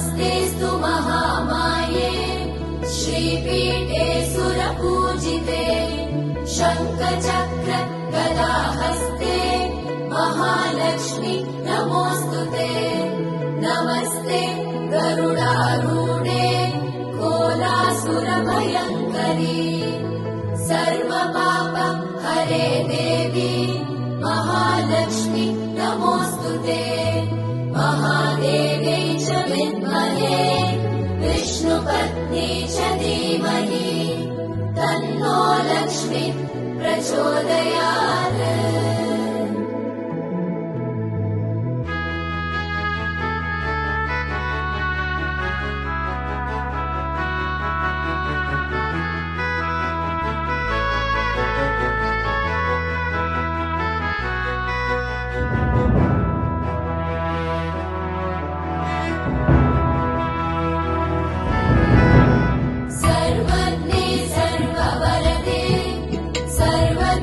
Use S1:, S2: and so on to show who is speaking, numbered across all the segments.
S1: नमस्तेऽस्तु महामाये श्रीपीठे सुरपूजिते शङ्खचक्र गदाहस्ते महालक्ष्मी नमोऽस्तुते। नमस्ते गरुडारूढे कोलासुरभयङ्करी सर्वपाप हरे देवी महालक्ष्मी नमोऽस्तुते। महादेव्यै च विद्महे विष्णुपत्नी च धीमहि तन्नो लक्ष्मी प्रचोदयात्।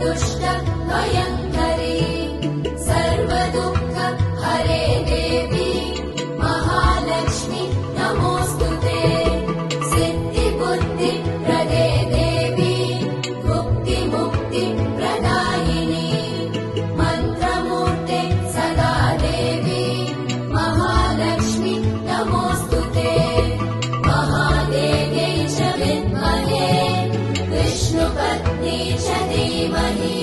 S1: दुष्ट भयङ्करी सर्वदुःख हरे देवी महालक्ष्मी नमोऽस्तुते। सिद्धिबुद्धि प्रदे देवी भुक्तिमुक्ति प्रदायिनी मन्त्रमूर्ते सदा देवी महालक्ष्मी नमोऽस्तुते। महादेव्यै च विद्महे विष्णुपत्नी च धीमहि